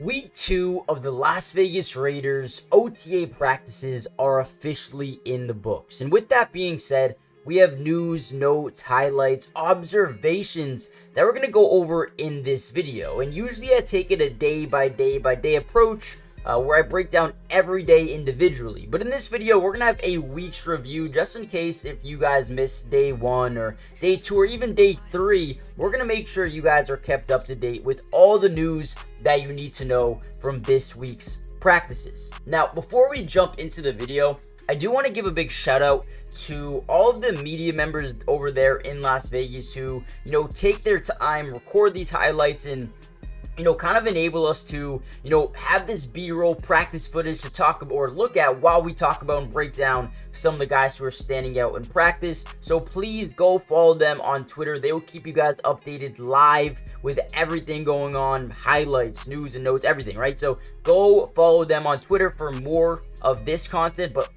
Week 2 of the Las Vegas Raiders OTA practices are officially in the books. And with that being said, we have news, notes, highlights, observations that we're going to go over in this video. And usually I take it a day by day approach where I break down every day individually. But in this video, we're going to have a week's review just in case if you guys missed day 1 or day 2 or even day 3. We're going to make sure you guys are kept up to date with all the news that you need to know from this week's practices. Now, before we jump into the video, I do want to give a big shout out to all of the media members over there in Las Vegas who, take their time, record these highlights, and kind of enable us to, have this B-roll practice footage to talk about or look at while we talk about and break down some of the guys who are standing out in practice. So please go follow them on Twitter. They will keep you guys updated live with everything going on, highlights, news and notes, everything, right? So go follow them on Twitter for more of this content, but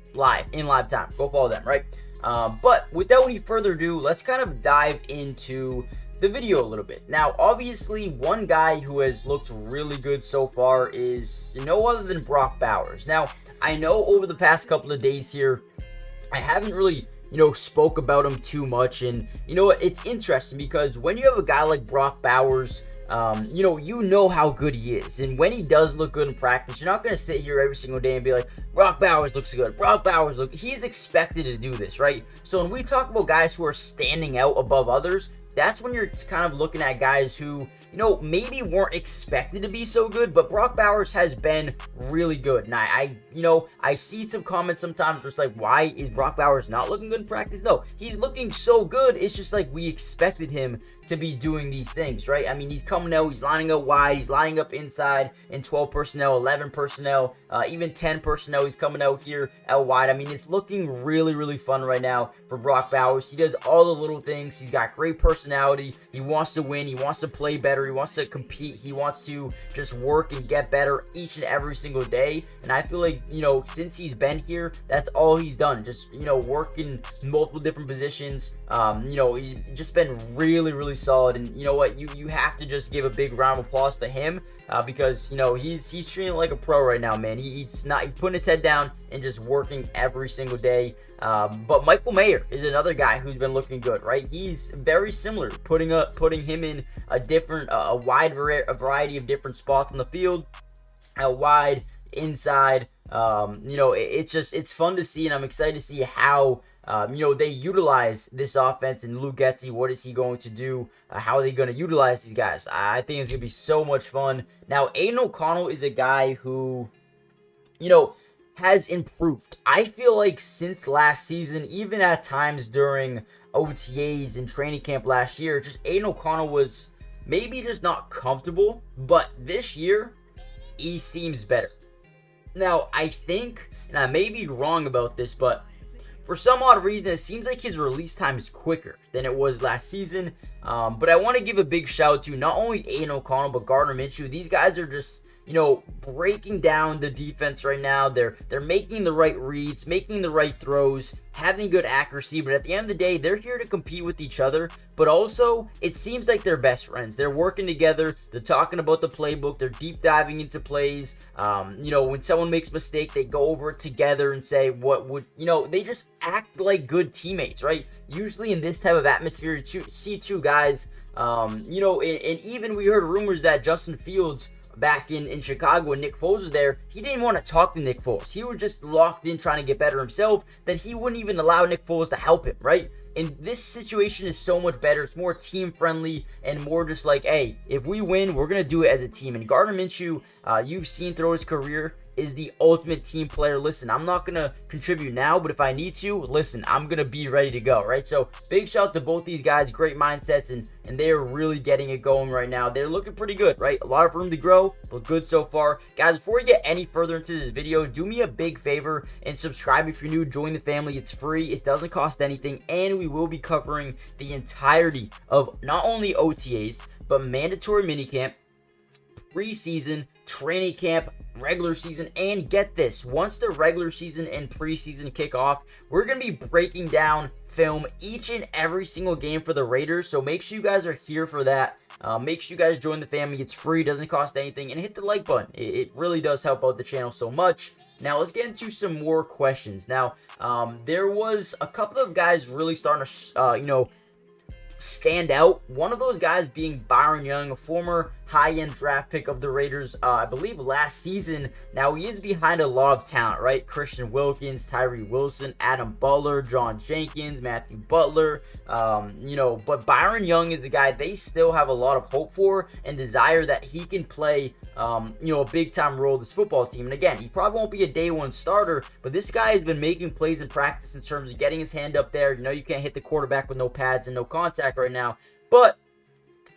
in live time. Go follow them, right? But without any further ado, let's kind of dive into the video a little bit. Now, obviously, one guy who has looked really good so far is no other than Brock Bowers. Now, I know over the past couple of days here, I haven't really, spoke about him too much. And it's interesting because when you have a guy like Brock Bowers, you know how good he is. And when he does look good in practice, you're not going to sit here every single day and be like, Brock Bowers looks good. Brock Bowers he's expected to do this, right? So when we talk about guys who are standing out above others, that's when you're kind of looking at guys who, maybe weren't expected to be so good, but Brock Bowers has been really good. And I see some comments sometimes where it's like, why is Brock Bowers not looking good in practice? No, he's looking so good. It's just like we expected him to be doing these things, right? I mean, he's coming out, he's lining up wide, he's lining up inside in 12 personnel, 11 personnel, even 10 personnel. He's coming out here out wide. I mean, it's looking really, really fun right now for Brock Bowers. He does all the little things. He's got great personality. He wants to win. He wants to play better. He wants to compete. He wants to just work and get better each and every single day. And I feel like, since he's been here, that's all he's done. Just, working multiple different positions. He's just been really, really solid. And you know what? You have to just give a big round of applause to him because, he's treating it like a pro right now, man. He's putting his head down and just working every single day. But Michael Mayer is another guy who's been looking good, right? He's very similar, putting him in a wide variety of different spots on the field, out wide, inside. It's fun to see, and I'm excited to see how they utilize this offense. And Luke Getsy, what is he going to do? How are they going to utilize these guys? I think it's going to be so much fun. Now, Aiden O'Connell is a guy who, has improved. I feel like since last season, even at times during OTAs and training camp last year, just Aiden O'Connell was maybe just not comfortable, but this year, he seems better. Now, I think, and I may be wrong about this, but for some odd reason, it seems like his release time is quicker than it was last season. But I want to give a big shout out to not only Aiden O'Connell, but Gardner Minshew. These guys are just, breaking down the defense right now. They're making the right reads, making the right throws, having good accuracy. But at the end of the day, they're here to compete with each other. But also, it seems like they're best friends. They're working together. They're talking about the playbook. They're deep diving into plays. When someone makes a mistake, they go over it together and say, they just act like good teammates, right? Usually in this type of atmosphere, you see two guys, and even we heard rumors that Justin Fields back in Chicago when Nick Foles was there, he didn't want to talk to Nick Foles. He was just locked in trying to get better himself, that he wouldn't even allow Nick Foles to help him, right? And this situation is so much better. It's more team friendly and more just like, hey, if we win, we're going to do it as a team. And Gardner Minshew, you've seen throughout his career, is the ultimate team player. Listen, I'm not going to contribute now, but if I need to, listen, I'm going to be ready to go, right? So big shout out to both these guys, great mindsets, and they're really getting it going right now. They're looking pretty good, right? A lot of room to grow, but good so far. Guys, before we get any further into this video, do me a big favor and subscribe if you're new. Join the family. It's free. It doesn't cost anything, and we will be covering the entirety of not only OTAs, but mandatory minicamp, preseason, training camp, regular season. And get this, once the regular season and preseason kick off, we're going to be breaking down film each and every single game for the Raiders. So make sure you guys are here for that. Make sure you guys join the family. It's free, doesn't cost anything, and hit the like button. It really does help out the channel so much. Now let's get into some more questions. Now there was a couple of guys really starting to stand out. One of those guys being Byron Young, a former high-end draft pick of the Raiders, I believe last season. Now he is behind a lot of talent, right? Christian Wilkins, Tyree Wilson, Adam Butler, John Jenkins, Matthew Butler, but Byron Young is the guy they still have a lot of hope for and desire that he can play a big-time role with this football team. And again, he probably won't be a day one starter, but this guy has been making plays in practice in terms of getting his hand up there. You can't hit the quarterback with no pads and no contact right now, but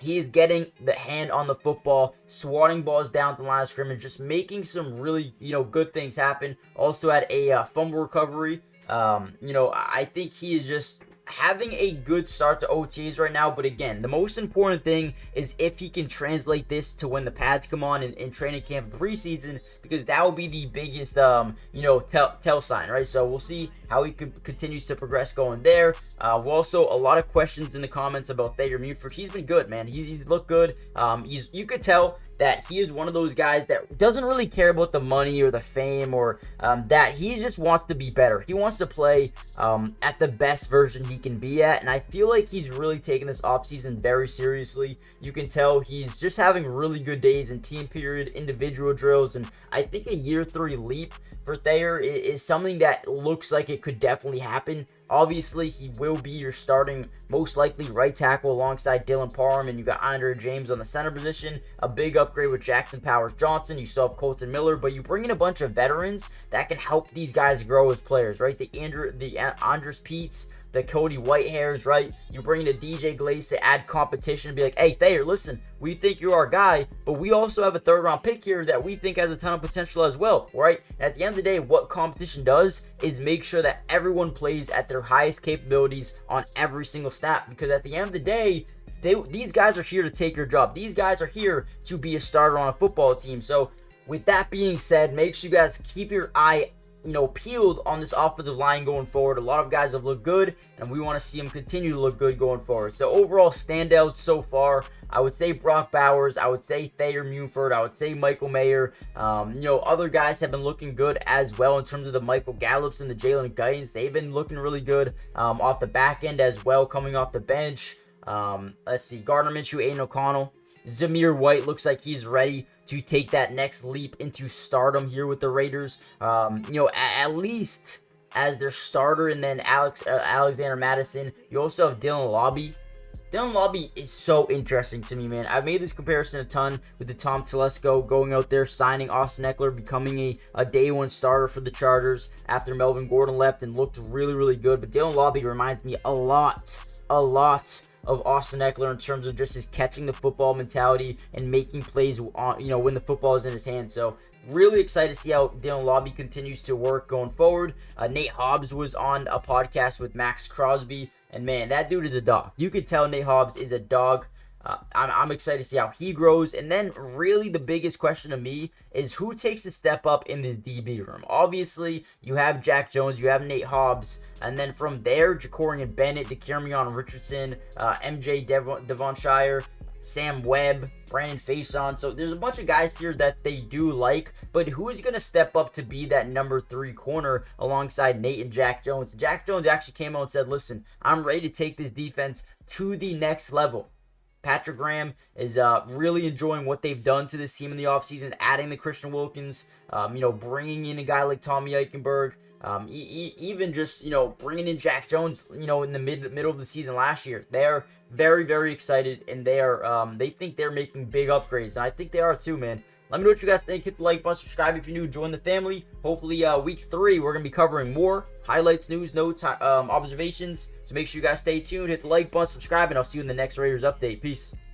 he is getting the hand on the football, swatting balls down the line of scrimmage, just making some really, good things happen. Also had a fumble recovery. I think he is just having a good start to OTAs right now. But again, the most important thing is if he can translate this to when the pads come on in training camp preseason, because that will be the biggest, tell sign, right? So we'll see how he continues to progress going there. Also, a lot of questions in the comments about Thayer Muford. He's been good, man. He's looked good. You could tell that he is one of those guys that doesn't really care about the money or the fame or that he just wants to be better. He wants to play at the best version he can be at, and I feel like he's really taking this offseason very seriously. You can tell he's just having really good days in team period, individual drills, and I think a year 3 leap for Thayer is something that looks like it could definitely happen. Obviously, he will be your starting, most likely, right tackle alongside Dylan Parham, and you got Andre James on the center position. A big upgrade with Jackson Powers-Johnson. You still have Colton Miller, but you bring in a bunch of veterans that can help these guys grow as players, right? The Andres Peets, the Cody Whitehairs, right? You bring in a DJ Glaze to add competition and be like, hey, Thayer, listen, we think you're our guy, but we also have a 3rd round pick here that we think has a ton of potential as well, right? And at the end of the day, what competition does is make sure that everyone plays at their highest capabilities on every single snap, because at the end of the day, these guys are here to take your job. These guys are here to be a starter on a football team. So with that being said, make sure you guys keep your eye peeled on this offensive line going forward. A lot of guys have looked good, and we want to see them continue to look good going forward. So overall standouts so far, I would say Brock Bowers, I would say Thayer Muford, I would say Michael Mayer. Other guys have been looking good as well in terms of the Michael Gallups and the Jalen Guytons. They've been looking really good off the back end as well, coming off the bench. Let's see, Gardner Minshew, Aiden O'Connell. Zamir White looks like he's ready to take that next leap into stardom here with the Raiders. At least as their starter, and then Alexander Madison. You also have Dylan Lobby. Dylan Lobby is so interesting to me, man. I've made this comparison a ton with the Tom Telesco going out there, signing Austin Eckler, becoming a day one starter for the Chargers after Melvin Gordon left and looked really, really good. But Dylan Lobby reminds me a lot of Austin Eckler in terms of just his catching the football mentality and making plays on, when the football is in his hands. So really excited to see how Dylan Lobby continues to work going forward. Nate Hobbs was on a podcast with Max Crosby, and man, that dude is a dog. You could tell Nate Hobbs is a dog. I'm excited to see how he grows. And then really the biggest question to me is who takes a step up in this DB room. Obviously, you have Jack Jones, you have Nate Hobbs, and then from there, Jacorian Bennett, De'Kermion Richardson, MJ Devonshire, Sam Webb, Brandon Faison. So there's a bunch of guys here that they do like, but who's going to step up to be that number 3 corner alongside Nate and Jack Jones? Jack Jones actually came out and said, listen, I'm ready to take this defense to the next level. Patrick Graham is really enjoying what they've done to this team in the offseason, adding the Christian Wilkins, bringing in a guy like Tommy Eichenberg, even just, bringing in Jack Jones, in the middle of the season last year. They're very, very excited, and they think they're making big upgrades, and I think they are too, man. Let me know what you guys think. Hit the like button, subscribe if you're new, join the family. Hopefully, week 3, we're going to be covering more highlights, news, notes, observations. So make sure you guys stay tuned, hit the like button, subscribe, and I'll see you in the next Raiders update. Peace.